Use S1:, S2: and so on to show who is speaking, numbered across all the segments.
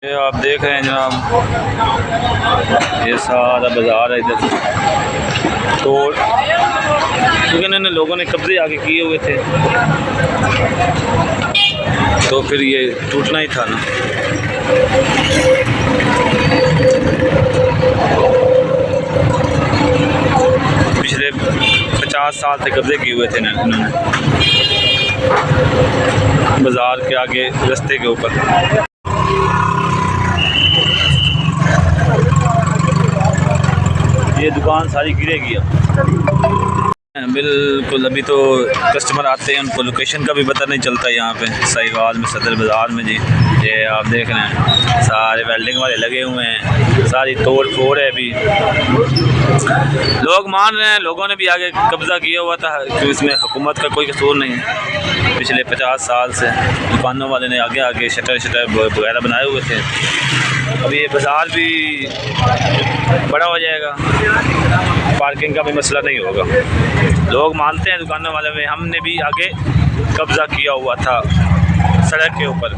S1: ये आप देख रहे हैं जनाब, ये सारा बाज़ार है इधर तो, क्योंकि इन्होंने लोगों ने कब्जे आगे किए हुए थे तो फिर ये टूटना ही था ना। पिछले 50 साल से कब्जे किए हुए थे इन्होंने बाज़ार के आगे रास्ते के ऊपर। ये दुकान सारी गिरेगी अब बिल्कुल। अभी तो कस्टमर आते हैं, उनको लोकेशन का भी पता नहीं चलता यहाँ पे साहिवाल में, सदर बाज़ार में जी। ये आप देख रहे हैं सारे वेल्डिंग वाले लगे हुए हैं, सारी तोड़ फोड़ है। अभी लोग मान रहे हैं, लोगों ने भी आगे कब्ज़ा किया हुआ था कि इसमें हुकूमत का कोई कसूर नहीं है। पिछले 50 साल से दुकानों वाले ने आगे आगे शटर वगैरह बनाए हुए थे। अभी ये बाज़ार भी बड़ा हो जाएगा, पार्किंग का भी मसला नहीं होगा। लोग मानते हैं दुकानों वाले में, हमने भी आगे कब्ज़ा किया हुआ था सड़क के ऊपर,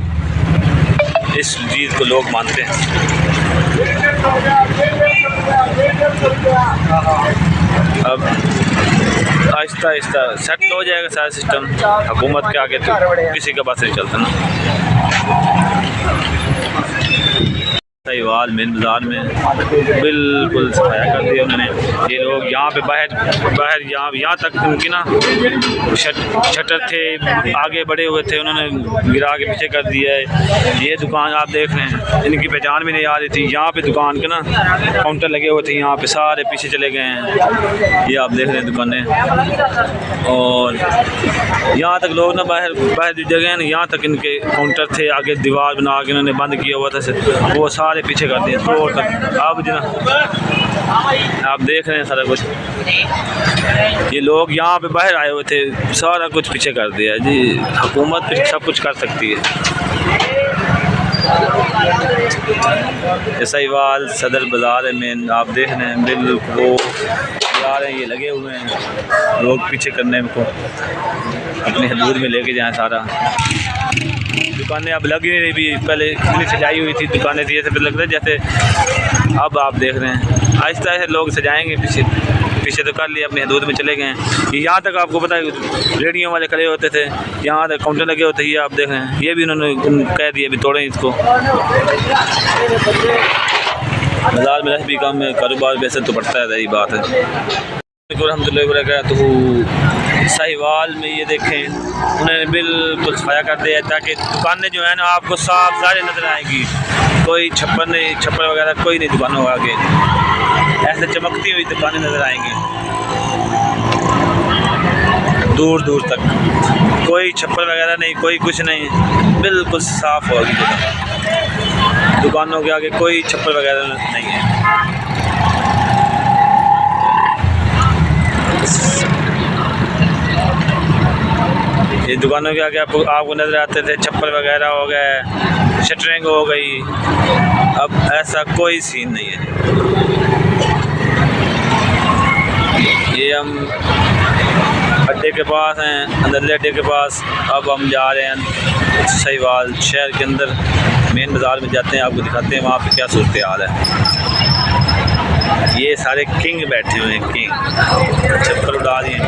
S1: इस चीज़ को लोग मानते हैं। अब आहिस्ता आहिस्ता सेटल हो जाएगा सारा सिस्टम। हुकूमत के आगे तो किसी का बस नहीं चलता ना। साहिवाल मेन बाज़ार में बिल्कुल सफाया कर दिया उन्होंने। ये लोग यहाँ पे बाहर यहाँ तक उनकी ना शटर थे आगे बढ़े हुए थे, उन्होंने गिरा के पीछे कर दिया है। ये दुकान आप देख रहे हैं, इनकी पहचान भी नहीं आ रही थी। यहाँ पे दुकान के ना काउंटर लगे हुए थे, यहाँ पे सारे पीछे चले गए हैं। ये आप देख रहे हैं दुकानें, और यहाँ तक लोग ना बाहर जो जगह है ना, यहाँ तक इनके काउंटर थे, आगे दीवार बना के इन्होंने बंद किया हुआ था, वो सारे पीछे कर दिए फ्लोर तक। अब जना आप देख रहे हैं सारा कुछ, ये लोग यहाँ पे बाहर आए हुए थे, सारा कुछ पीछे कर दिया जी। हुकूमत सब कुछ कर सकती है। साहिवाल सदर बाज़ार में आप देख रहे हैं, बिल्कुल आ रहे हैं, ये लगे हुए हैं लोग पीछे करने को, अपने हदूद में लेके जाएं सारा। दुकानें अब लग ही नहीं रही, पहले इतनी सजाई हुई थी दुकानें थी, ऐसे लग रहा है जैसे। अब आप देख रहे हैं आहिस्ता आहिस्ता लोग सजाएंगे, पीछे तो कर लिए, अपने हदूद में चले गए हैं। यहाँ तक आपको पता है रेडियो वाले खड़े होते थे, यहाँ तक काउंटर लगे होते, ये आप देख रहे हैं। ये भी उन्होंने कह दिया अभी तोड़ें इसको। बाज़ार में रश भी कम है, कारोबार वैसे तो बढ़ता है, यही बात है। रहमतुल्लाहि साहिवाल में ये देखें, उन्होंने बिल्कुल सफाया कर दिया ताकि दुकानें जो है ना आपको साफ सारे नज़र आएंगी। कोई छप्पर नहीं, छप्पर वगैरह कोई नहीं दुकानों के आगे, ऐसे चमकती हुई दुकानें नज़र आएंगी दूर दूर तक। कोई छप्पर वगैरह नहीं, कोई कुछ नहीं, बिल्कुल साफ़ होगी दुकानों के आगे, कोई छप्पर वगैरह नहीं है। ये दुकानों के आगे आपको नज़र आते थे छप्पर वगैरह हो गए, शटरिंग हो गई। अब ऐसा कोई सीन नहीं है। ये हम अड्डे के पास हैं, अंदरले अड्डे के पास। अब हम जा रहे हैं साहिवाल शहर के अंदर, मेन बाज़ार में जाते हैं, आपको दिखाते हैं वहाँ पे क्या सूरत हाल है। ये सारे किंग बैठे हुए हैं, किंग छप्पर उड़ा दिए।